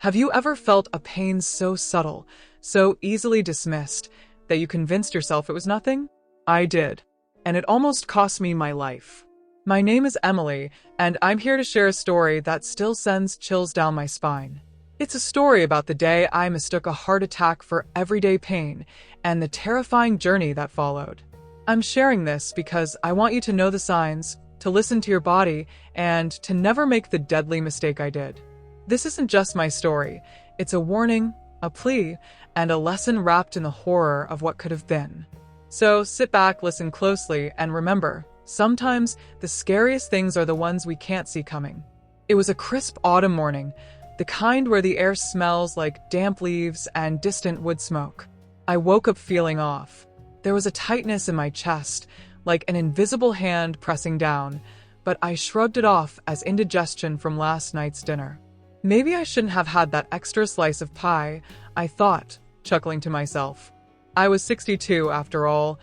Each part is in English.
Have you ever felt a pain so subtle, so easily dismissed, that you convinced yourself it was nothing? I did, and it almost cost me my life. My name is Emily, and I'm here to share a story that still sends chills down my spine. It's a story about the day I mistook a heart attack for everyday pain and the terrifying journey that followed. I'm sharing this because I want you to know the signs, to listen to your body, and to never make the deadly mistake I did. This isn't just my story. It's a warning, a plea, and a lesson wrapped in the horror of what could have been. So sit back, listen closely, and remember, sometimes the scariest things are the ones we can't see coming. It was a crisp autumn morning, the kind where the air smells like damp leaves and distant wood smoke. I woke up feeling off. There was a tightness in my chest, like an invisible hand pressing down, but I shrugged it off as indigestion from last night's dinner. Maybe I shouldn't have had that extra slice of pie, I thought, chuckling to myself. I was 62 after all.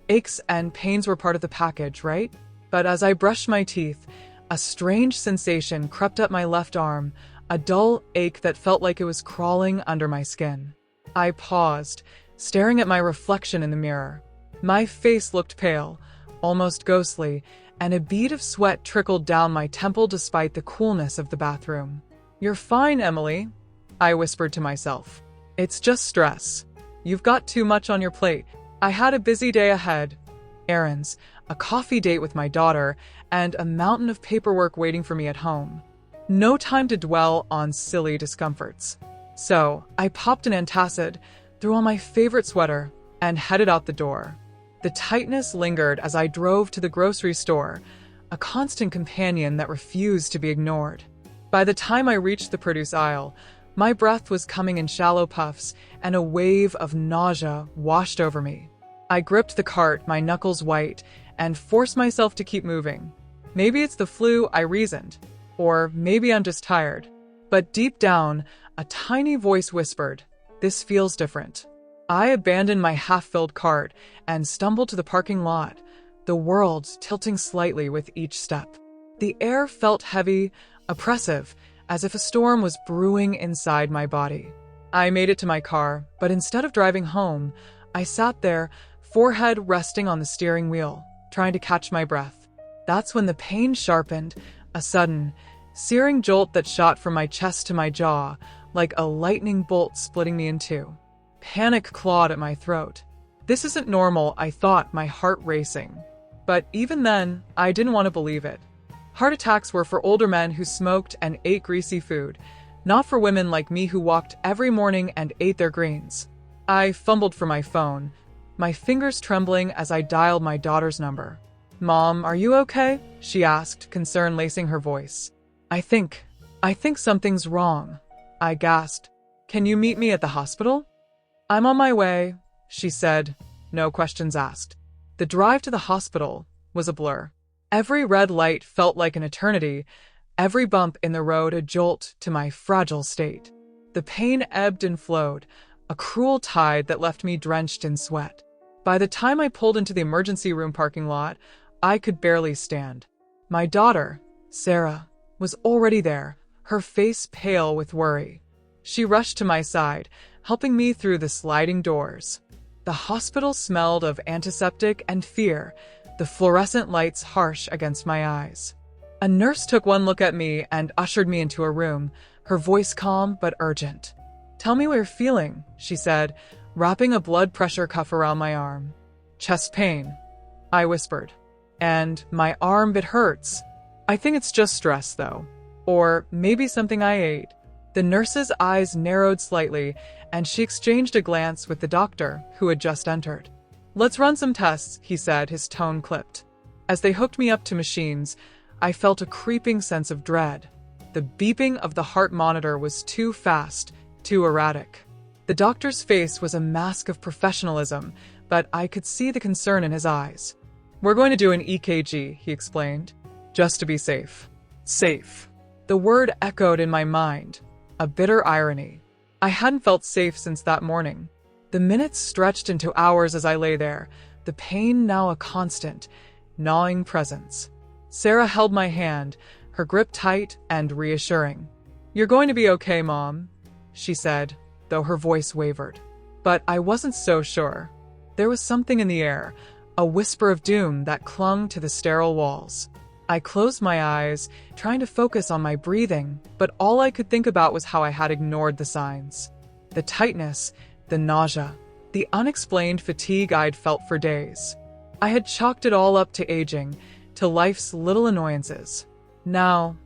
Aches and pains were part of the package, right? But as I brushed my teeth, a strange sensation crept up my left arm, a dull ache that felt like it was crawling under my skin. I paused, staring at my reflection in the mirror. My face looked pale, almost ghostly, and a bead of sweat trickled down my temple despite the coolness of the bathroom. "You're fine, Emily," I whispered to myself. "It's just stress. You've got too much on your plate." I had a busy day ahead. Errands, a coffee date with my daughter, and a mountain of paperwork waiting for me at home. No time to dwell on silly discomforts. So, I popped an antacid, threw on my favorite sweater, and headed out the door. The tightness lingered as I drove to the grocery store, a constant companion that refused to be ignored. By the time I reached the produce aisle, my breath was coming in shallow puffs, and a wave of nausea washed over me. I gripped the cart, my knuckles white, and forced myself to keep moving. Maybe it's the flu, I reasoned. Or maybe I'm just tired. But deep down, a tiny voice whispered, "This feels different." I abandoned my half-filled cart and stumbled to the parking lot, the world tilting slightly with each step. The air felt heavy, oppressive, as if a storm was brewing inside my body. I made it to my car, but instead of driving home, I sat there, forehead resting on the steering wheel, trying to catch my breath. That's when the pain sharpened, a sudden, searing jolt that shot from my chest to my jaw, like a lightning bolt splitting me in two. Panic clawed at my throat. This isn't normal, I thought, my heart racing. But even then, I didn't want to believe it. Heart attacks were for older men who smoked and ate greasy food, not for women like me who walked every morning and ate their greens. I fumbled for my phone, my fingers trembling as I dialed my daughter's number. "Mom, are you okay?" she asked, concern lacing her voice. I think something's wrong," I gasped. "Can you meet me at the hospital?" "I'm on my way," she said, no questions asked. The drive to the hospital was a blur. Every red light felt like an eternity, every bump in the road a jolt to my fragile state. The pain ebbed and flowed, a cruel tide that left me drenched in sweat. By the time I pulled into the emergency room parking lot, I could barely stand. My daughter, Sarah, was already there, her face pale with worry. She rushed to my side, helping me through the sliding doors. The hospital smelled of antiseptic and fear, the fluorescent lights harsh against my eyes. A nurse took one look at me and ushered me into a room, her voice calm but urgent. "Tell me what you're feeling," she said, wrapping a blood pressure cuff around my arm. "Chest pain," I whispered. "And my arm, it hurts. I think it's just stress, though. Or maybe something I ate." The nurse's eyes narrowed slightly, and she exchanged a glance with the doctor, who had just entered. "Let's run some tests," he said, his tone clipped. As they hooked me up to machines, I felt a creeping sense of dread. The beeping of the heart monitor was too fast, too erratic. The doctor's face was a mask of professionalism, but I could see the concern in his eyes. "We're going to do an EKG," he explained, "just to be safe." Safe. The word echoed in my mind, a bitter irony. I hadn't felt safe since that morning. The minutes stretched into hours as I lay there, the pain now a constant, gnawing presence. Sarah held my hand, her grip tight and reassuring. "You're going to be okay, Mom. she said, though her voice wavered. But I wasn't so sure. There was something in the air, a whisper of doom that clung to the sterile walls. I closed my eyes, trying to focus on my breathing, but all I could think about was how I had ignored the signs. The tightness, the nausea, the unexplained fatigue I'd felt for days. I had chalked it all up to aging, to life's little annoyances. Now,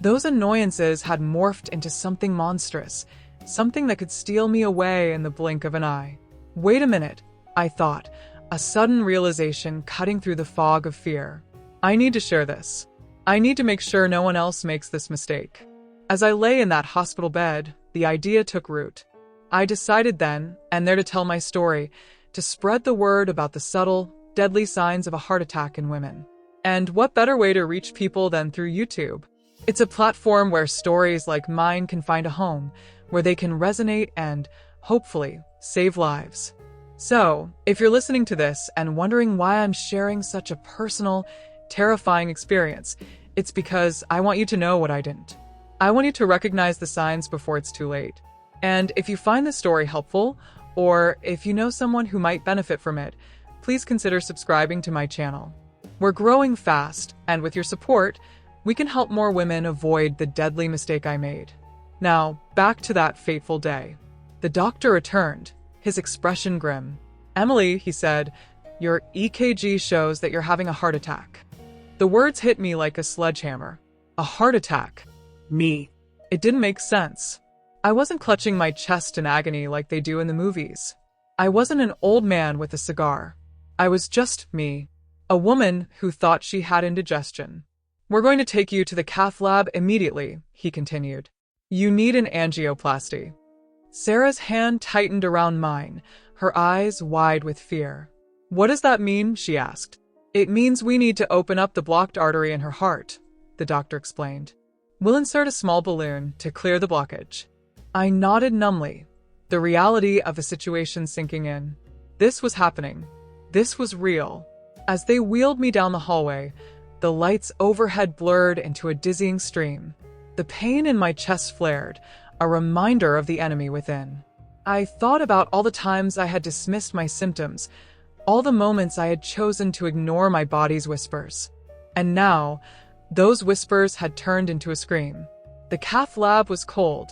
those annoyances had morphed into something monstrous, something that could steal me away in the blink of an eye. Wait a minute, I thought, a sudden realization cutting through the fog of fear. I need to share this. I need to make sure no one else makes this mistake. As I lay in that hospital bed, the idea took root. I decided then, and there to tell my story, to spread the word about the subtle, deadly signs of a heart attack in women. And what better way to reach people than through YouTube? It's a platform where stories like mine can find a home, where they can resonate and, hopefully, save lives. So, if you're listening to this and wondering why I'm sharing such a personal, terrifying experience, it's because I want you to know what I didn't. I want you to recognize the signs before it's too late. And if you find this story helpful, or if you know someone who might benefit from it, please consider subscribing to my channel. We're growing fast, and with your support, we can help more women avoid the deadly mistake I made. Now, back to that fateful day. The doctor returned, his expression grim. "Emily," he said, "your EKG shows that you're having a heart attack." The words hit me like a sledgehammer. A heart attack. Me. It didn't make sense. I wasn't clutching my chest in agony like they do in the movies. I wasn't an old man with a cigar. I was just me, a woman who thought she had indigestion. "We're going to take you to the cath lab immediately," he continued. "You need an angioplasty." Sarah's hand tightened around mine, her eyes wide with fear. "What does that mean?" she asked. "It means we need to open up the blocked artery in her heart," the doctor explained. "We'll insert a small balloon to clear the blockage." I nodded numbly, the reality of the situation sinking in. This was happening. This was real. As they wheeled me down the hallway, the lights overhead blurred into a dizzying stream. The pain in my chest flared, a reminder of the enemy within. I thought about all the times I had dismissed my symptoms, all the moments I had chosen to ignore my body's whispers. And now, those whispers had turned into a scream. The cath lab was cold,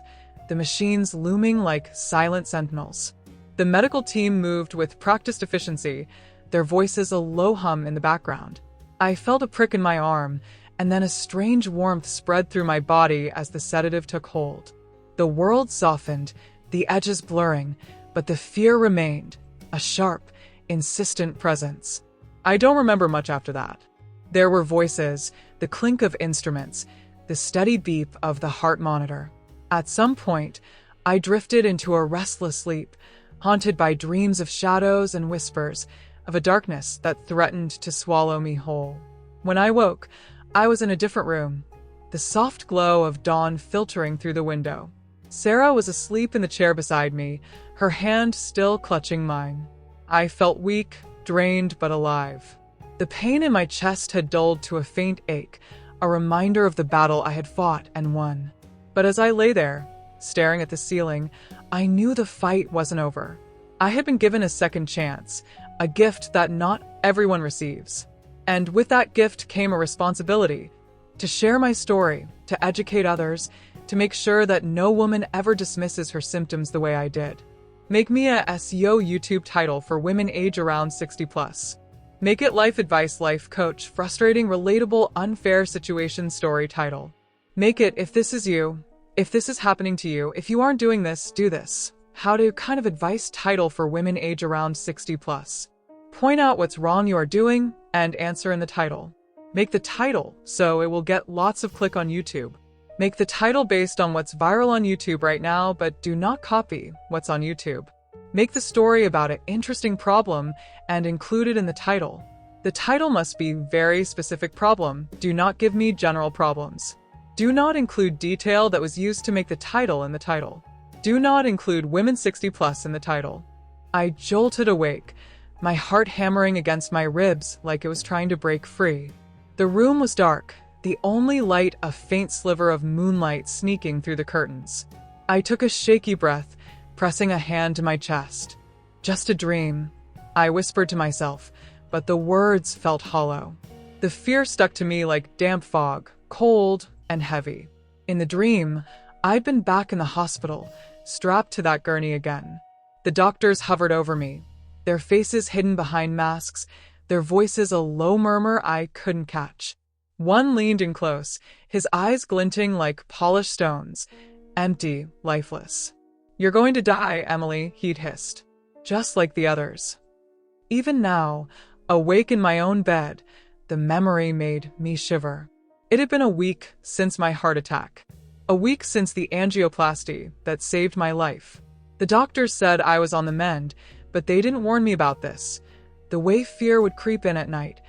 the machines looming like silent sentinels. The medical team moved with practiced efficiency, their voices a low hum in the background. I felt a prick in my arm, and then a strange warmth spread through my body as the sedative took hold. The world softened, the edges blurring, but the fear remained, a sharp, insistent presence. I don't remember much after that. There were voices, the clink of instruments, the steady beep of the heart monitor. At some point, I drifted into a restless sleep, haunted by dreams of shadows and whispers, of a darkness that threatened to swallow me whole. When I woke, I was in a different room, the soft glow of dawn filtering through the window. Sarah was asleep in the chair beside me, her hand still clutching mine. I felt weak, drained, but alive. The pain in my chest had dulled to a faint ache, a reminder of the battle I had fought and won. But as I lay there, staring at the ceiling, I knew the fight wasn't over. I had been given a second chance, a gift that not everyone receives. And with that gift came a responsibility to share my story, to educate others, to make sure that no woman ever dismisses her symptoms the way I did. Make me a SEO YouTube title for women age around 60 plus. Make it life advice, life coach, frustrating, relatable, unfair situation story title. Make it if this is you, if this is happening to you, if you aren't doing this, do this. How to kind of advice title for women age around 60 plus. Point out what's wrong you are doing and answer in the title. Make the title so it will get lots of click on YouTube. Make the title based on what's viral on YouTube right now, but do not copy what's on YouTube. Make the story about an interesting problem and include it in the title. The title must be very specific problem. Do not give me general problems. Do not include detail that was used to make the title in the title. Do not include women 60 plus in the title. I jolted awake, my heart hammering against my ribs like it was trying to break free. The room was dark, the only light a faint sliver of moonlight sneaking through the curtains. I took a shaky breath, pressing a hand to my chest. Just a dream, I whispered to myself, but the words felt hollow. The fear stuck to me like damp fog, cold and heavy. In the dream, I'd been back in the hospital, strapped to that gurney again. The doctors hovered over me, their faces hidden behind masks, their voices a low murmur I couldn't catch. One leaned in close, his eyes glinting like polished stones, empty, lifeless. "You're going to die, Emily," he'd hissed, just like the others. Even now, awake in my own bed, the memory made me shiver. It had been a week since my heart attack. A week since the angioplasty that saved my life. The doctors said I was on the mend, but they didn't warn me about this. The way fear would creep in at night,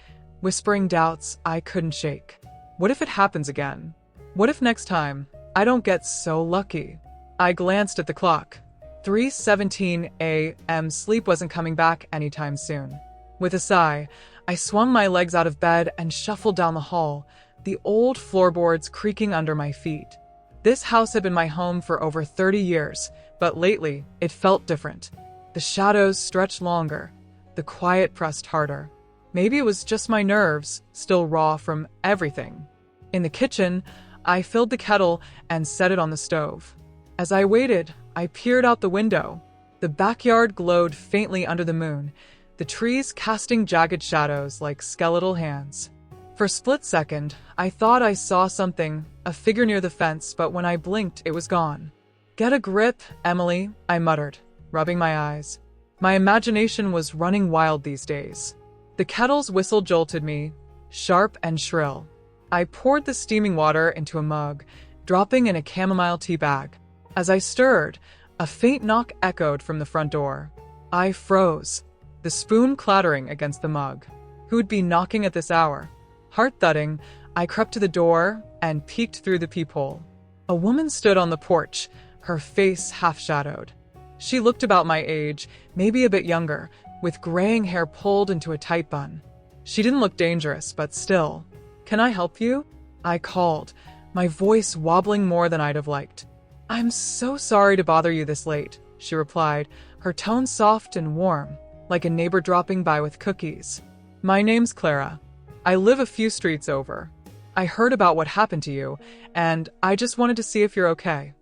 whispering doubts I couldn't shake. What if it happens again? What if next time I don't get so lucky? I glanced at the clock. 3:17 a.m. Sleep wasn't coming back anytime soon. With a sigh, I swung my legs out of bed and shuffled down the hall, the old floorboards creaking under my feet. This house had been my home for over 30 years, but lately it felt different. The shadows stretched longer, the quiet pressed harder. Maybe it was just my nerves, still raw from everything. In the kitchen, I filled the kettle and set it on the stove. As I waited, I peered out the window. The backyard glowed faintly under the moon, the trees casting jagged shadows like skeletal hands. For a split second, I thought I saw something, a figure near the fence, but when I blinked, it was gone. "Get a grip, Emily," I muttered, rubbing my eyes. My imagination was running wild these days. The kettle's whistle jolted me, sharp and shrill. I poured the steaming water into a mug, dropping in a chamomile tea bag. As I stirred, a faint knock echoed from the front door. I froze, the spoon clattering against the mug. Who'd be knocking at this hour? Heart thudding, I crept to the door and peeked through the peephole. A woman stood on the porch, her face half-shadowed. She looked about my age, maybe a bit younger, with graying hair pulled into a tight bun. She didn't look dangerous, but still. "Can I help you?" I called, my voice wobbling more than I'd have liked. "I'm so sorry to bother you this late," she replied, her tone soft and warm, like a neighbor dropping by with cookies. "My name's Clara. I live a few streets over. I heard about what happened to you, and I just wanted to see if you're okay."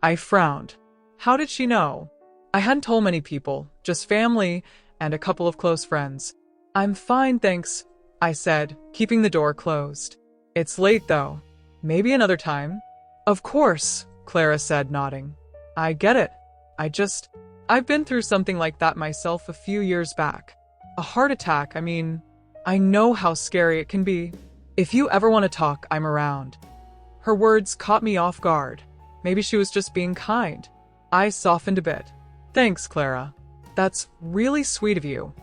I frowned. How did she know? I hadn't told many people, just family and a couple of close friends. "I'm fine, thanks," I said, keeping the door closed. "It's late, though. Maybe another time?" "Of course," Clara said, nodding. "I get it. I've been through something like that myself a few years back. A heart attack, I know how scary it can be. If you ever want to talk, I'm around." Her words caught me off guard. Maybe she was just being kind. I softened a bit. "Thanks, Clara. That's really sweet of you."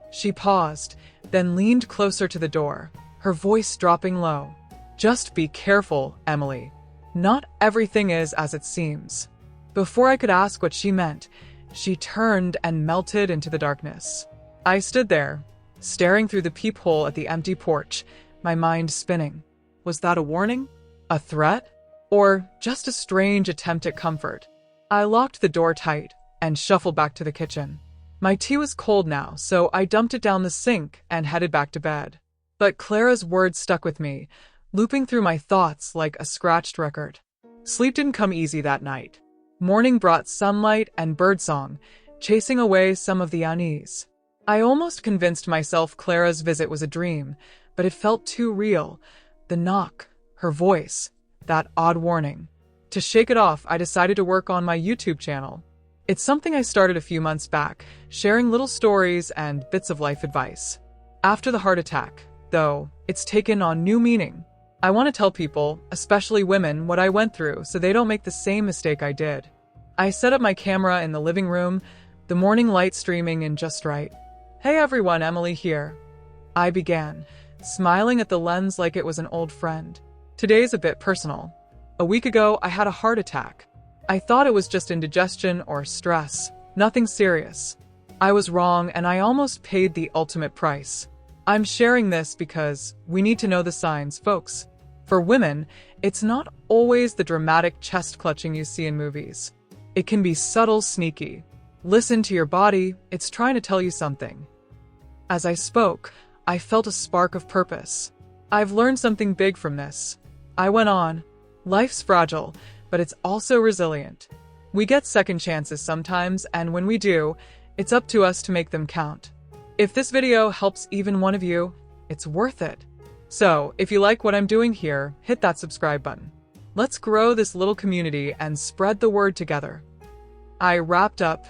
She paused, then leaned closer to the door, her voice dropping low. "Just be careful, Emily. Not everything is as it seems." Before I could ask what she meant, she turned and melted into the darkness. I stood there, staring through the peephole at the empty porch, my mind spinning. Was that a warning? A threat? Or just a strange attempt at comfort? I locked the door tight and shuffled back to the kitchen. My tea was cold now, so I dumped it down the sink and headed back to bed. But Clara's words stuck with me, looping through my thoughts like a scratched record. Sleep didn't come easy that night. Morning brought sunlight and birdsong, chasing away some of the unease. I almost convinced myself Clara's visit was a dream, but it felt too real. The knock, her voice, that odd warning. To shake it off, I decided to work on my YouTube channel. It's something I started a few months back, sharing little stories and bits of life advice. After the heart attack, though, it's taken on new meaning. I want to tell people, especially women, what I went through so they don't make the same mistake I did. I set up my camera in the living room, the morning light streaming in just right. "Hey everyone, Emily here," I began, smiling at the lens like it was an old friend. "Today's a bit personal. A week ago, I had a heart attack. I thought it was just indigestion or stress, nothing serious. I was wrong, and I almost paid the ultimate price. I'm sharing this because we need to know the signs, folks. For women, it's not always the dramatic chest clutching you see in movies. It can be subtle, sneaky. Listen to your body, it's trying to tell you something. As I spoke, I felt a spark of purpose. I've learned something big from this. I went on. Life's fragile, but it's also resilient. We get second chances sometimes, and when we do, it's up to us to make them count. If this video helps even one of you, it's worth it. So, if you like what I'm doing here, hit that subscribe button. Let's grow this little community and spread the word together. I wrapped up,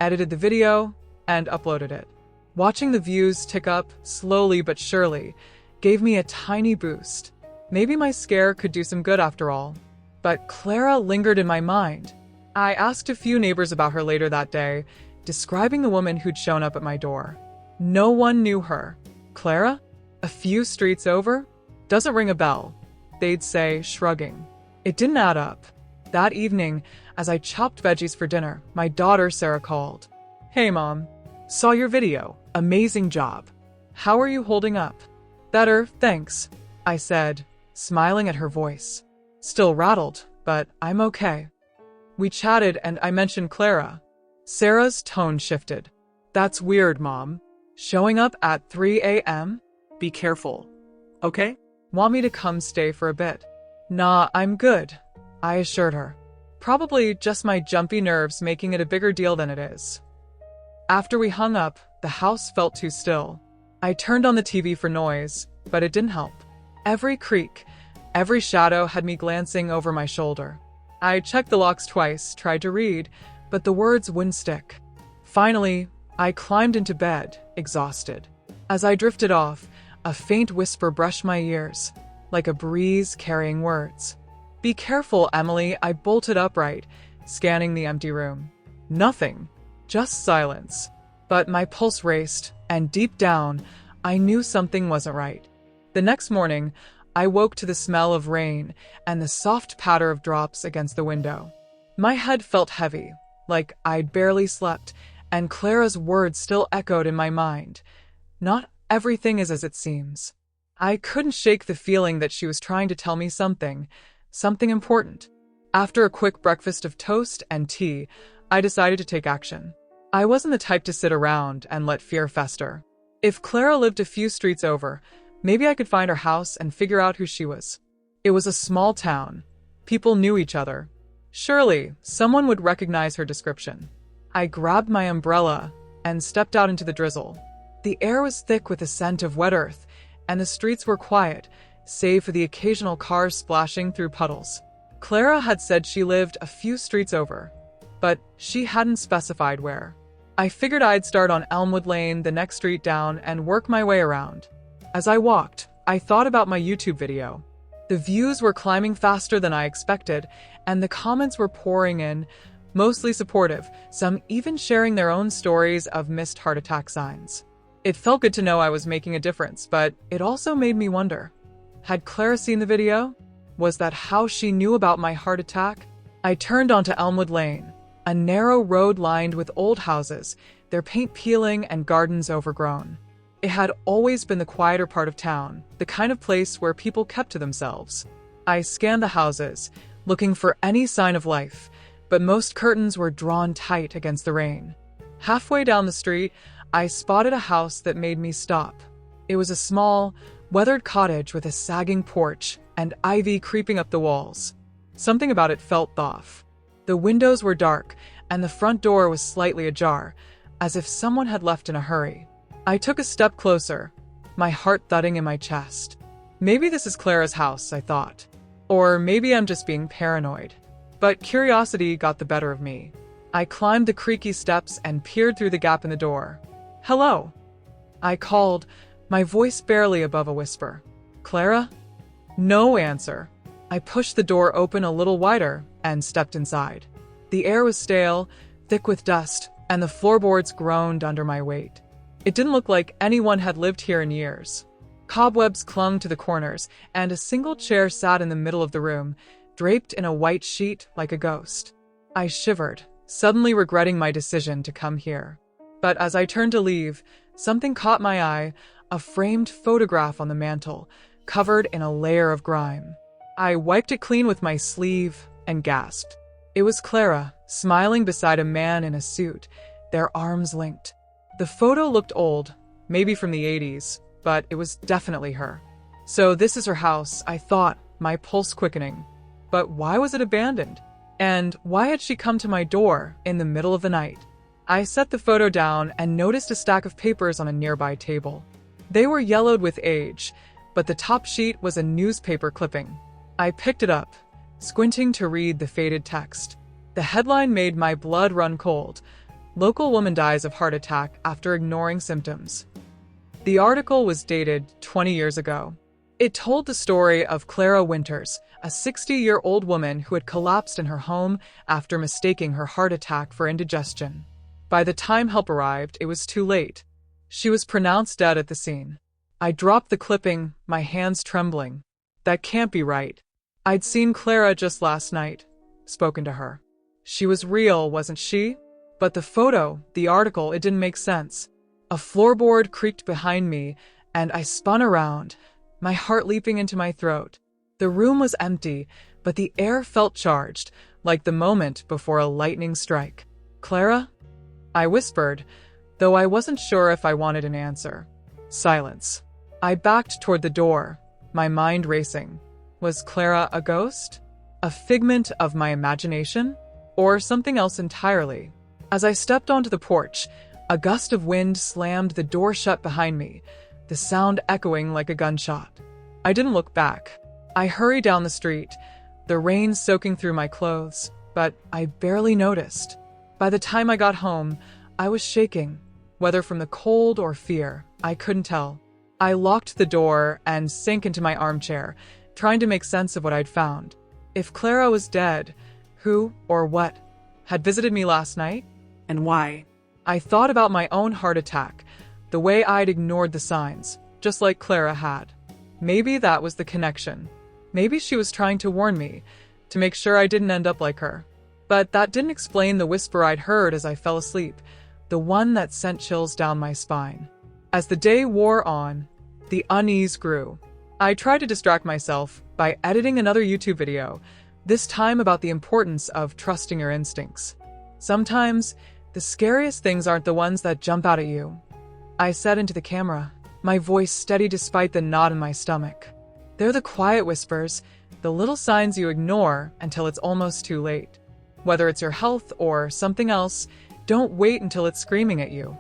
edited the video, and uploaded it. Watching the views tick up, slowly but surely, gave me a tiny boost. Maybe my scare could do some good after all. But Clara lingered in my mind. I asked a few neighbors about her later that day, describing the woman who'd shown up at my door. No one knew her. Clara? A few streets over? Doesn't ring a bell, they'd say, shrugging. It didn't add up. That evening, as I chopped veggies for dinner, my daughter Sarah called. "Hey Mom, saw your video. Amazing job. How are you holding up?" "Better, thanks," I said, smiling at her voice. Still rattled, but I'm okay. We chatted and I mentioned Clara. Sarah's tone shifted. "That's weird, Mom. Showing up at 3 a.m.? Be careful, okay? Want me to come stay for a bit?" "Nah, I'm good," I assured her. Probably just my jumpy nerves making it a bigger deal than it is. After we hung up, the house felt too still. I turned on the TV for noise, but it didn't help. Every creak, every shadow had me glancing over my shoulder. I checked the locks twice, tried to read, but the words wouldn't stick. Finally, I climbed into bed, exhausted. As I drifted off, a faint whisper brushed my ears, like a breeze carrying words. "Be careful, Emily," I bolted upright, scanning the empty room. Nothing, just silence. But my pulse raced, and deep down, I knew something wasn't right. The next morning, I woke to the smell of rain and the soft patter of drops against the window. My head felt heavy, like I'd barely slept, and Clara's words still echoed in my mind. Not everything is as it seems. I couldn't shake the feeling that she was trying to tell me something important. After a quick breakfast of toast and tea, I decided to take action. I wasn't the type to sit around and let fear fester. If Clara lived a few streets over, maybe I could find her house and figure out who she was. It was a small town. People knew each other. Surely, someone would recognize her description. I grabbed my umbrella and stepped out into the drizzle. The air was thick with the scent of wet earth, and the streets were quiet, save for the occasional cars splashing through puddles. Clara had said she lived a few streets over, but she hadn't specified where. I figured I'd start on Elmwood Lane, the next street down, and work my way around. As I walked, I thought about my YouTube video. The views were climbing faster than I expected, and the comments were pouring in, mostly supportive, some even sharing their own stories of missed heart attack signs. It felt good to know I was making a difference, but it also made me wonder. Had Clara seen the video? Was that how she knew about my heart attack? I turned onto Elmwood Lane, a narrow road lined with old houses, their paint peeling and gardens overgrown. It had always been the quieter part of town, the kind of place where people kept to themselves. I scanned the houses, looking for any sign of life, but most curtains were drawn tight against the rain. Halfway down the street, I spotted a house that made me stop. It was a small, weathered cottage with a sagging porch and ivy creeping up the walls. Something about it felt off. The windows were dark, and the front door was slightly ajar, as if someone had left in a hurry. I took a step closer, my heart thudding in my chest. Maybe this is Clara's house, I thought. Or maybe I'm just being paranoid. But curiosity got the better of me. I climbed the creaky steps and peered through the gap in the door. "Hello," I called, my voice barely above a whisper. "Clara?" No answer. I pushed the door open a little wider and stepped inside. The air was stale, thick with dust, and the floorboards groaned under my weight. It didn't look like anyone had lived here in years. Cobwebs clung to the corners, and a single chair sat in the middle of the room, draped in a white sheet like a ghost. I shivered, suddenly regretting my decision to come here. But as I turned to leave, something caught my eye, a framed photograph on the mantel, covered in a layer of grime. I wiped it clean with my sleeve and gasped. It was Clara, smiling beside a man in a suit, their arms linked. The photo looked old, maybe from the 80s, but it was definitely her. So this is her house, I thought, my pulse quickening. But why was it abandoned? And why had she come to my door in the middle of the night? I set the photo down and noticed a stack of papers on a nearby table. They were yellowed with age, but the top sheet was a newspaper clipping. I picked it up, squinting to read the faded text. The headline made my blood run cold. Local woman dies of heart attack after ignoring symptoms. The article was dated 20 years ago. It told the story of Clara Winters, a 60-year-old woman who had collapsed in her home after mistaking her heart attack for indigestion. By the time help arrived, it was too late. She was pronounced dead at the scene. I dropped the clipping, my hands trembling. That can't be right. I'd seen Clara just last night, spoken to her. She was real, wasn't she? But the photo, the article, it didn't make sense. A floorboard creaked behind me, and I spun around, my heart leaping into my throat. The room was empty, but the air felt charged, like the moment before a lightning strike. "Clara?" I whispered, though I wasn't sure if I wanted an answer. Silence. I backed toward the door, my mind racing. Was Clara a ghost? A figment of my imagination? Or something else entirely? As I stepped onto the porch, a gust of wind slammed the door shut behind me, the sound echoing like a gunshot. I didn't look back. I hurried down the street, the rain soaking through my clothes, but I barely noticed. By the time I got home, I was shaking, whether from the cold or fear, I couldn't tell. I locked the door and sank into my armchair, trying to make sense of what I'd found. If Clara was dead, who or what had visited me last night? And why? I thought about my own heart attack, the way I'd ignored the signs, just like Clara had. Maybe that was the connection. Maybe she was trying to warn me, to make sure I didn't end up like her. But that didn't explain the whisper I'd heard as I fell asleep, the one that sent chills down my spine. As the day wore on, the unease grew. I tried to distract myself by editing another YouTube video, this time about the importance of trusting your instincts. Sometimes, the scariest things aren't the ones that jump out at you. I said into the camera, my voice steady despite the knot in my stomach. They're the quiet whispers, the little signs you ignore until it's almost too late. Whether it's your health or something else, don't wait until it's screaming at you.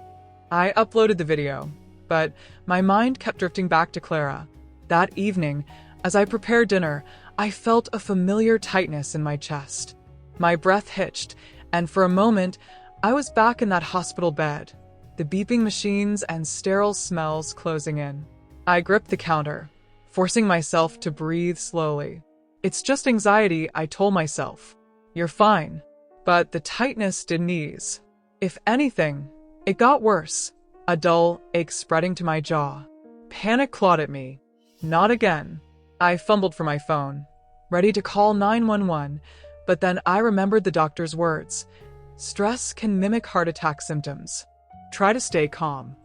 I uploaded the video, but my mind kept drifting back to Clara. That evening, as I prepared dinner, I felt a familiar tightness in my chest. My breath hitched, and for a moment, I was back in that hospital bed, the beeping machines and sterile smells closing in. I gripped the counter, forcing myself to breathe slowly. It's just anxiety, I told myself. You're fine. But the tightness didn't ease. If anything, it got worse, a dull ache spreading to my jaw. Panic clawed at me. Not again. I fumbled for my phone, ready to call 911, but then I remembered the doctor's words. Stress can mimic heart attack symptoms. Try to stay calm.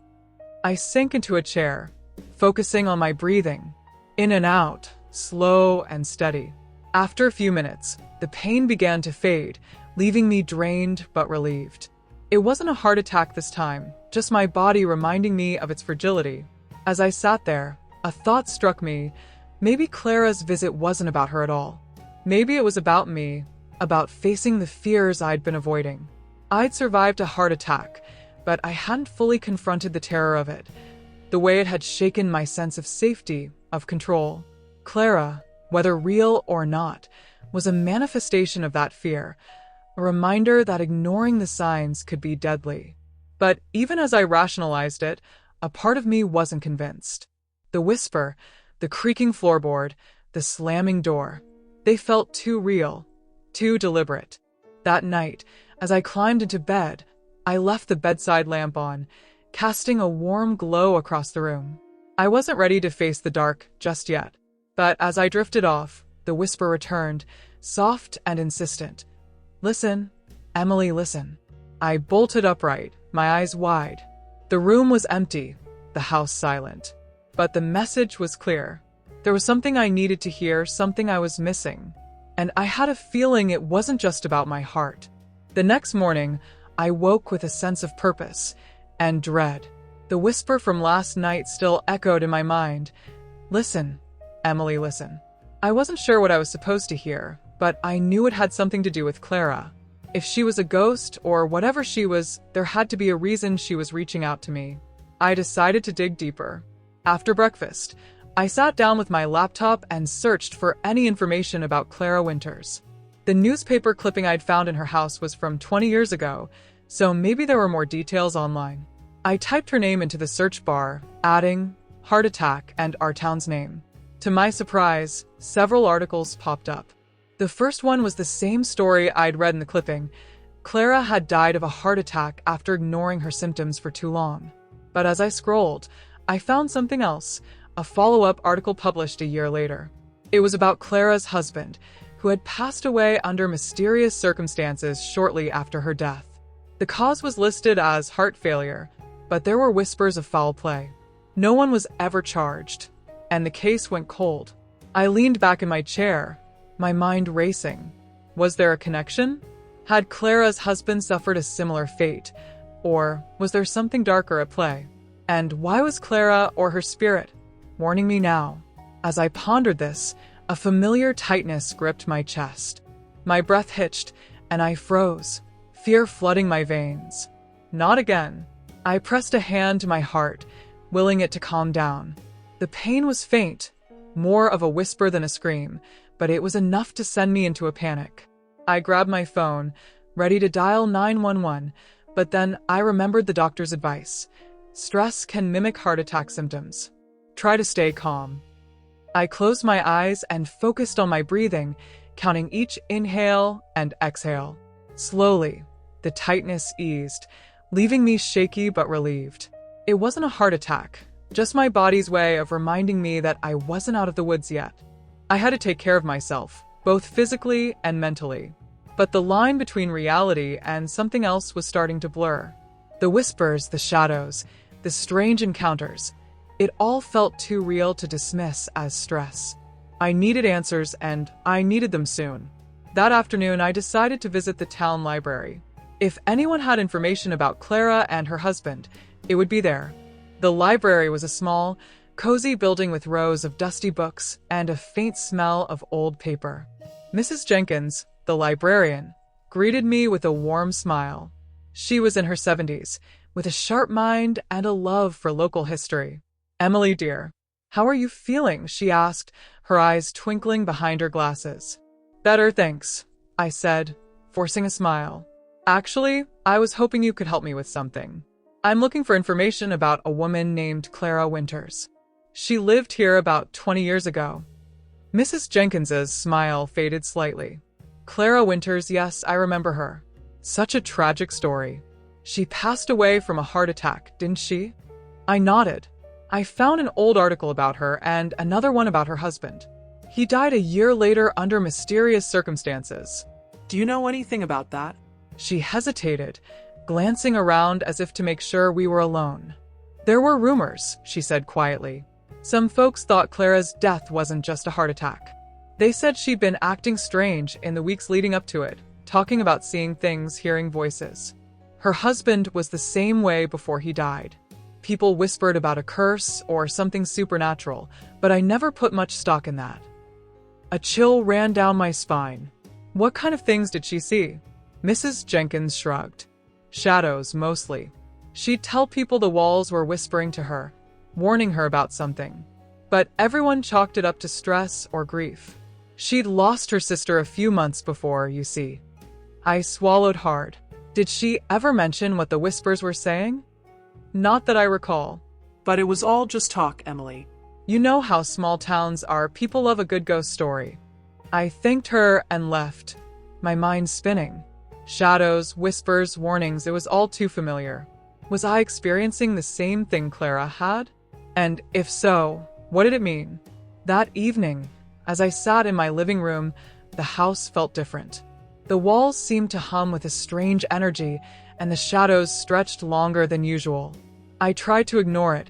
I sank into a chair, focusing on my breathing. In and out, slow and steady. After a few minutes, the pain began to fade, leaving me drained but relieved. It wasn't a heart attack this time, just my body reminding me of its fragility. As I sat there, a thought struck me. Maybe Clara's visit wasn't about her at all. Maybe it was about me, about facing the fears I'd been avoiding. I'd survived a heart attack, but I hadn't fully confronted the terror of it, the way it had shaken my sense of safety, of control. Clara, whether real or not, was a manifestation of that fear, a reminder that ignoring the signs could be deadly. But even as I rationalized it, a part of me wasn't convinced. The whisper, the creaking floorboard, the slamming door, they felt too real, too deliberate. That night, as I climbed into bed, I left the bedside lamp on, casting a warm glow across the room. I wasn't ready to face the dark just yet, but as I drifted off, the whisper returned, soft and insistent. Listen, Emily, listen. I bolted upright, my eyes wide. The room was empty, the house silent. But the message was clear. There was something I needed to hear, something I was missing. And I had a feeling it wasn't just about my heart. The next morning, I woke with a sense of purpose and dread. The whisper from last night still echoed in my mind. Listen, Emily, listen. I wasn't sure what I was supposed to hear, but I knew it had something to do with Clara. If she was a ghost or whatever she was, there had to be a reason she was reaching out to me. I decided to dig deeper. After breakfast, I sat down with my laptop and searched for any information about Clara Winters. The newspaper clipping I'd found in her house was from 20 years ago, so maybe there were more details online. I typed her name into the search bar, adding heart attack and our town's name. To my surprise, several articles popped up. The first one was the same story I'd read in the clipping. Clara had died of a heart attack after ignoring her symptoms for too long. But as I scrolled, I found something else, a follow-up article published a year later. It was about Clara's husband, who had passed away under mysterious circumstances shortly after her death. The cause was listed as heart failure, but there were whispers of foul play. No one was ever charged, and the case went cold. I leaned back in my chair, my mind racing. Was there a connection? Had Clara's husband suffered a similar fate, or was there something darker at play? And why was Clara, or her spirit, warning me now? As I pondered this, a familiar tightness gripped my chest. My breath hitched, and I froze, fear flooding my veins. Not again. I pressed a hand to my heart, willing it to calm down. The pain was faint, more of a whisper than a scream, but it was enough to send me into a panic. I grabbed my phone, ready to dial 911, but then I remembered the doctor's advice. Stress can mimic heart attack symptoms. Try to stay calm. I closed my eyes and focused on my breathing, counting each inhale and exhale. Slowly, the tightness eased, leaving me shaky but relieved. It wasn't a heart attack, just my body's way of reminding me that I wasn't out of the woods yet. I had to take care of myself, both physically and mentally. But the line between reality and something else was starting to blur. The whispers, the shadows, the strange encounters, it all felt too real to dismiss as stress. I needed answers, and I needed them soon. That afternoon, I decided to visit the town library. If anyone had information about Clara and her husband, it would be there. The library was a small, cozy building with rows of dusty books and a faint smell of old paper. Mrs. Jenkins, the librarian, greeted me with a warm smile. She was in her 70s, with a sharp mind and a love for local history. "Emily, dear, how are you feeling?" she asked, her eyes twinkling behind her glasses. "Better, thanks," I said, forcing a smile. "Actually, I was hoping you could help me with something. I'm looking for information about a woman named Clara Winters. She lived here about 20 years ago." Mrs. Jenkins's smile faded slightly. "Clara Winters, yes, I remember her. Such a tragic story. She passed away from a heart attack, didn't she?" I nodded. I found an old article about her and another one about her husband. He died a year later under mysterious circumstances. "Do you know anything about that?" She hesitated, glancing around as if to make sure we were alone. "There were rumors," she said quietly. "Some folks thought Clara's death wasn't just a heart attack. They said she'd been acting strange in the weeks leading up to it, talking about seeing things, hearing voices. Her husband was the same way before he died. People whispered about a curse or something supernatural, but I never put much stock in that." A chill ran down my spine. "What kind of things did she see?" Mrs. Jenkins shrugged. "Shadows, mostly. She'd tell people the walls were whispering to her, warning her about something. But everyone chalked it up to stress or grief. She'd lost her sister a few months before, you see." I swallowed hard. Did she ever mention what the whispers were saying? Not that I recall. "But it was all just talk, Emily." You know how small towns are. People love a good ghost story. I thanked her and left, my mind spinning. Shadows, whispers, warnings, it was all too familiar. Was I experiencing the same thing Clara had? And if so, what did it mean? That evening, as I sat in my living room, the house felt different. The walls seemed to hum with a strange energy, and the shadows stretched longer than usual. I tried to ignore it,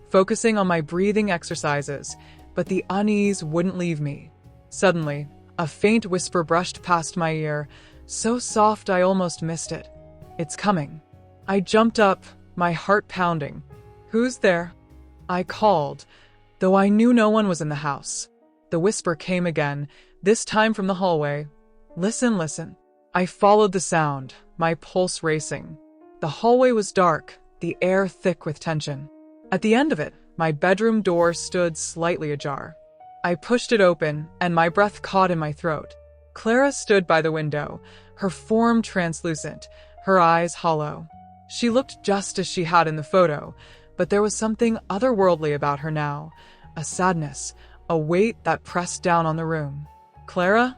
focusing on my breathing exercises, but the unease wouldn't leave me. Suddenly, a faint whisper brushed past my ear, so soft I almost missed it. "It's coming." I jumped up, my heart pounding. "Who's there?" I called, though I knew no one was in the house. The whisper came again, this time from the hallway. "Listen, listen." I followed the sound, my pulse racing. The hallway was dark, the air thick with tension. At the end of it, my bedroom door stood slightly ajar. I pushed it open, and my breath caught in my throat. Clara stood by the window, her form translucent, her eyes hollow. She looked just as she had in the photo, but there was something otherworldly about her now, a sadness, a weight that pressed down on the room. "Clara?"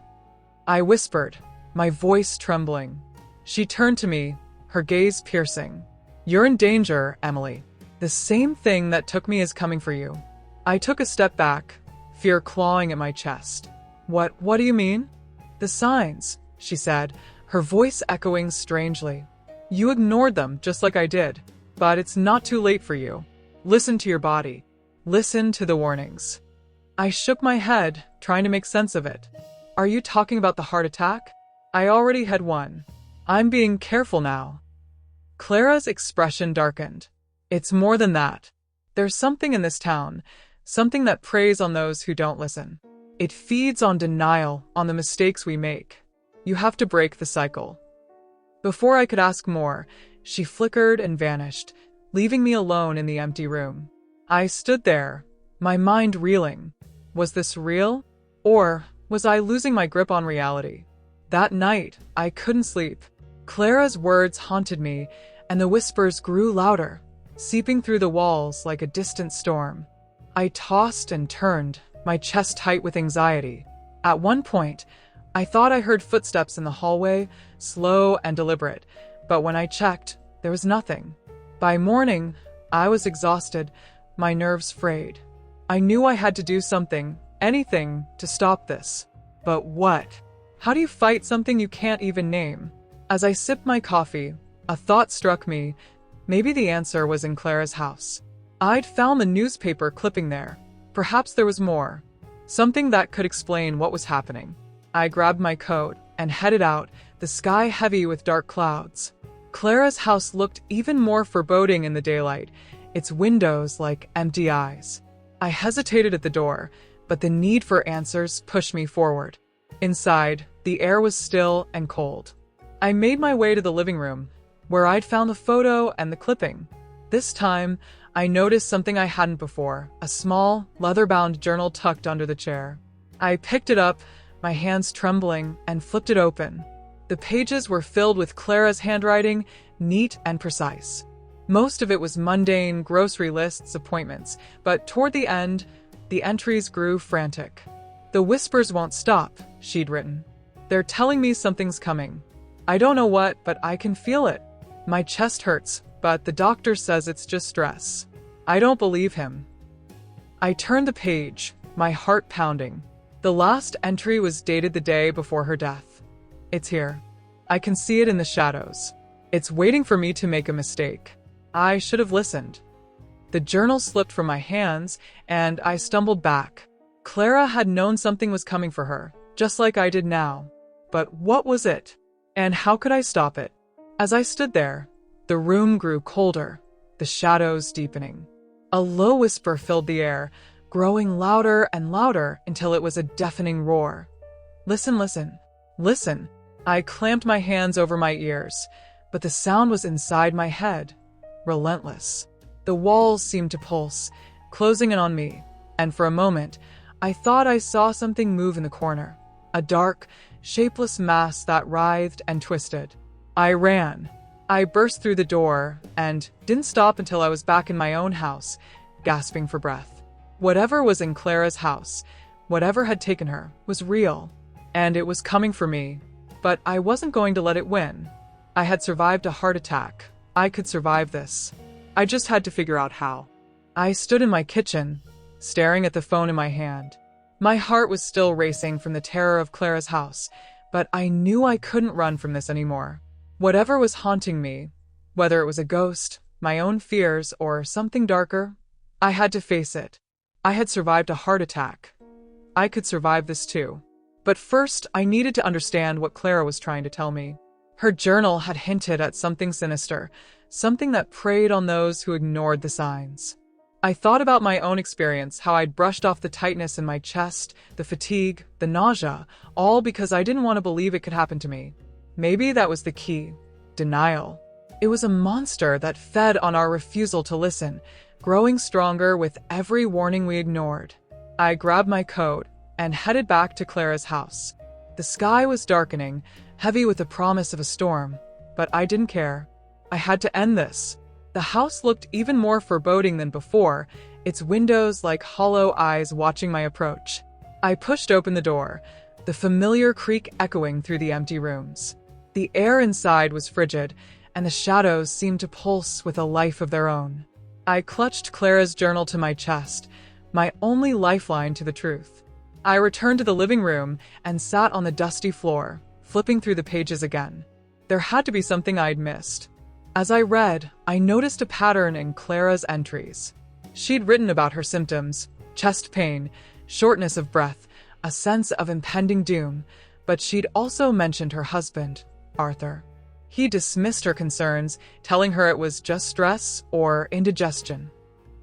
I whispered, my voice trembling. She turned to me, her gaze piercing. "You're in danger, Emily. The same thing that took me is coming for you." I took a step back, fear clawing at my chest. What do you mean?" "The signs," she said, her voice echoing strangely. "You ignored them just like I did, but it's not too late for you. Listen to your body. Listen to the warnings." I shook my head, trying to make sense of it. "Are you talking about the heart attack? I already had one. I'm being careful now." Clara's expression darkened. "It's more than that. There's something in this town, something that preys on those who don't listen. It feeds on denial, on the mistakes we make. You have to break the cycle." Before I could ask more, she flickered and vanished, leaving me alone in the empty room. I stood there, my mind reeling. Was this real? Or was I losing my grip on reality? That night, I couldn't sleep. Clara's words haunted me, and the whispers grew louder, seeping through the walls like a distant storm. I tossed and turned, my chest tight with anxiety. At one point, I thought I heard footsteps in the hallway, slow and deliberate, but when I checked, there was nothing. By morning, I was exhausted, my nerves frayed. I knew I had to do something, anything, to stop this. But what? How do you fight something you can't even name? As I sipped my coffee, a thought struck me. Maybe the answer was in Clara's house. I'd found the newspaper clipping there. Perhaps there was more. Something that could explain what was happening. I grabbed my coat and headed out, the sky heavy with dark clouds. Clara's house looked even more foreboding in the daylight, its windows like empty eyes. I hesitated at the door, but the need for answers pushed me forward. Inside, the air was still and cold. I made my way to the living room, where I'd found the photo and the clipping. This time, I noticed something I hadn't before, a small, leather-bound journal tucked under the chair. I picked it up, my hands trembling, and flipped it open. The pages were filled with Clara's handwriting, neat and precise. Most of it was mundane grocery lists, appointments, but toward the end, the entries grew frantic. "The whispers won't stop," she'd written. "They're telling me something's coming. I don't know what, but I can feel it. My chest hurts, but the doctor says it's just stress." I don't believe him. I turned the page, my heart pounding. The last entry was dated the day before her death. It's here. I can see it in the shadows. It's waiting for me to make a mistake. I should have listened. The journal slipped from my hands, and I stumbled back. Clara had known something was coming for her, just like I did now. But what was it? And how could I stop it? As I stood there, the room grew colder, the shadows deepening. A low whisper filled the air, growing louder and louder until it was a deafening roar. "Listen, listen, listen." I clamped my hands over my ears, but the sound was inside my head, relentless. The walls seemed to pulse, closing in on me, and for a moment, I thought I saw something move in the corner, a dark, shapeless mass that writhed and twisted. I ran. I burst through the door and didn't stop until I was back in my own house, gasping for breath. Whatever was in Clara's house, whatever had taken her, was real, and it was coming for me, but I wasn't going to let it win. I had survived a heart attack. I could survive this. I just had to figure out how. I stood in my kitchen, staring at the phone in my hand. My heart was still racing from the terror of Clara's house, but I knew I couldn't run from this anymore. Whatever was haunting me, whether it was a ghost, my own fears, or something darker, I had to face it. I had survived a heart attack. I could survive this too. But first, I needed to understand what Clara was trying to tell me. Her journal had hinted at something sinister, something that preyed on those who ignored the signs. I thought about my own experience, how I'd brushed off the tightness in my chest, the fatigue, the nausea, all because I didn't want to believe it could happen to me. Maybe that was the key. Denial. It was a monster that fed on our refusal to listen, growing stronger with every warning we ignored. I grabbed my coat and headed back to Clara's house. The sky was darkening, heavy with the promise of a storm, but I didn't care. I had to end this. The house looked even more foreboding than before, its windows like hollow eyes watching my approach. I pushed open the door, the familiar creak echoing through the empty rooms. The air inside was frigid, and the shadows seemed to pulse with a life of their own. I clutched Clara's journal to my chest, my only lifeline to the truth. I returned to the living room and sat on the dusty floor, flipping through the pages again. There had to be something I'd missed. As I read, I noticed a pattern in Clara's entries. She'd written about her symptoms: chest pain, shortness of breath, a sense of impending doom, but she'd also mentioned her husband, Arthur. He dismissed her concerns, telling her it was just stress or indigestion.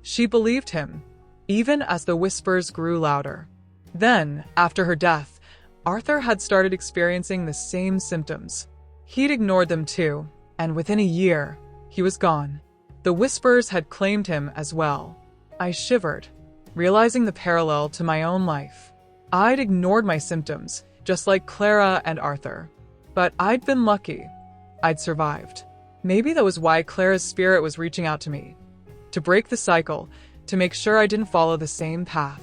She believed him, even as the whispers grew louder. Then, after her death, Arthur had started experiencing the same symptoms. He'd ignored them too, and within a year, he was gone. The whispers had claimed him as well. I shivered, realizing the parallel to my own life. I'd ignored my symptoms, just like Clara and Arthur. But I'd been lucky. I'd survived. Maybe that was why Clara's spirit was reaching out to me. To break the cycle, to make sure I didn't follow the same path.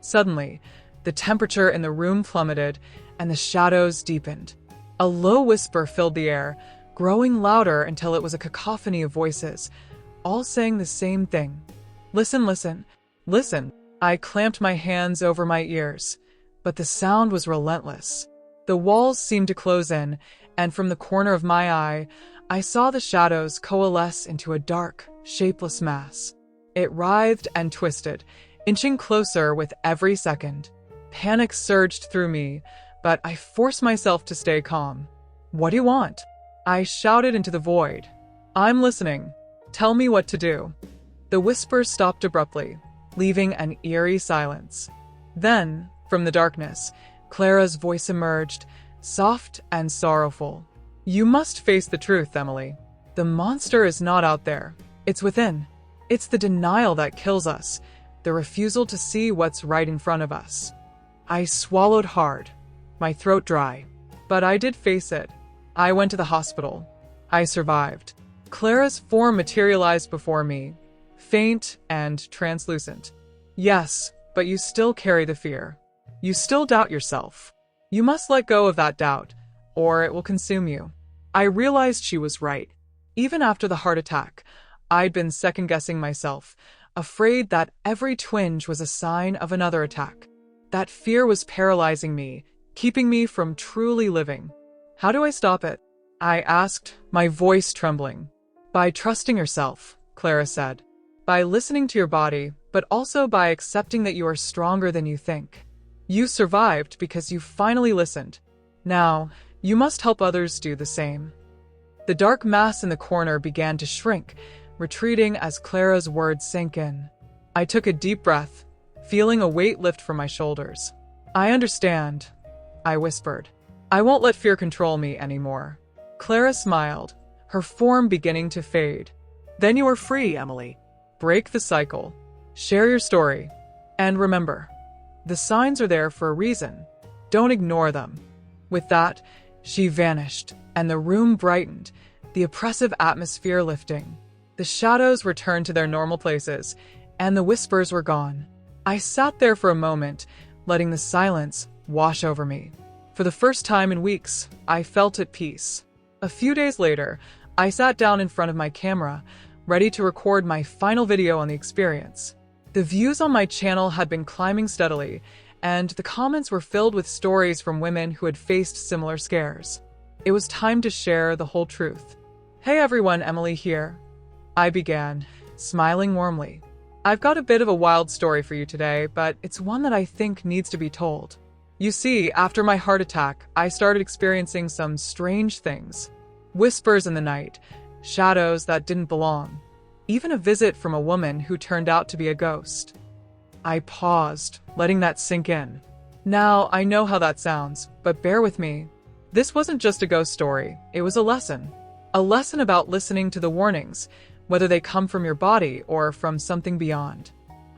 Suddenly, the temperature in the room plummeted, and the shadows deepened. A low whisper filled the air, growing louder until it was a cacophony of voices, all saying the same thing. Listen, listen, listen. I clamped my hands over my ears, but the sound was relentless. The walls seemed to close in, and from the corner of my eye, I saw the shadows coalesce into a dark, shapeless mass. It writhed and twisted, inching closer with every second. Panic surged through me, but I forced myself to stay calm. "What do you want?" I shouted into the void. "I'm listening. Tell me what to do." The whisper stopped abruptly, leaving an eerie silence. Then, from the darkness, Clara's voice emerged, soft and sorrowful. "You must face the truth, Emily. The monster is not out there. It's within. It's the denial that kills us, the refusal to see what's right in front of us." I swallowed hard, my throat dry. But I did face it. I went to the hospital. I survived. Clara's form materialized before me, faint and translucent. Yes, but you still carry the fear. You still doubt yourself. You must let go of that doubt, or it will consume you. I realized she was right. Even after the heart attack, I'd been second-guessing myself, afraid that every twinge was a sign of another attack. That fear was paralyzing me, keeping me from truly living. How do I stop it? I asked, my voice trembling. By trusting yourself, Clara said. By listening to your body, but also by accepting that you are stronger than you think. You survived because you finally listened. Now, you must help others do the same. The dark mass in the corner began to shrink, retreating as Clara's words sank in. I took a deep breath, feeling a weight lift from my shoulders. I understand, I whispered. I won't let fear control me anymore. Clara smiled, her form beginning to fade. Then you are free, Emily. Break the cycle. Share your story. And remember, the signs are there for a reason. Don't ignore them. With that, she vanished, and the room brightened, the oppressive atmosphere lifting. The shadows returned to their normal places, and the whispers were gone. I sat there for a moment, letting the silence wash over me. For the first time in weeks, I felt at peace. A few days later, I sat down in front of my camera, ready to record my final video on the experience. The views on my channel had been climbing steadily, and the comments were filled with stories from women who had faced similar scares. It was time to share the whole truth. Hey everyone, Emily here. I began, smiling warmly. I've got a bit of a wild story for you today, but it's one that I think needs to be told. You see, after my heart attack, I started experiencing some strange things. Whispers in the night, shadows that didn't belong, even a visit from a woman who turned out to be a ghost. I paused, letting that sink in. Now, I know how that sounds, but bear with me. This wasn't just a ghost story, it was a lesson. A lesson about listening to the warnings, whether they come from your body or from something beyond.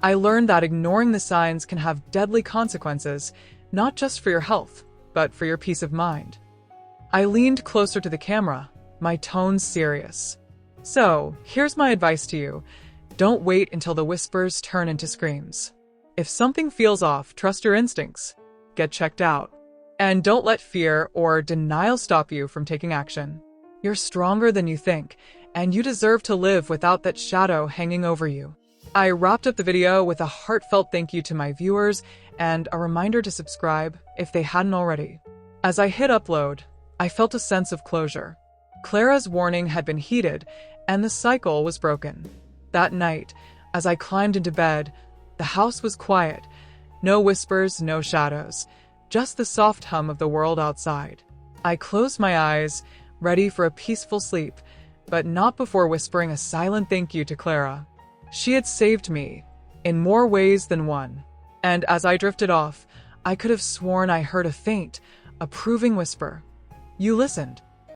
I learned that ignoring the signs can have deadly consequences, not just for your health, but for your peace of mind. I leaned closer to the camera, my tone serious. So, here's my advice to you. Don't wait until the whispers turn into screams. If something feels off, trust your instincts. Get checked out. And don't let fear or denial stop you from taking action. You're stronger than you think, and you deserve to live without that shadow hanging over you. I wrapped up the video with a heartfelt thank you to my viewers and a reminder to subscribe if they hadn't already. As I hit upload, I felt a sense of closure. Clara's warning had been heeded, and the cycle was broken. That night, as I climbed into bed, the house was quiet. No whispers, no shadows, just the soft hum of the world outside. I closed my eyes, ready for a peaceful sleep, but not before whispering a silent thank you to Clara. She had saved me, in more ways than one. And as I drifted off, I could have sworn I heard a faint, approving whisper. You listened.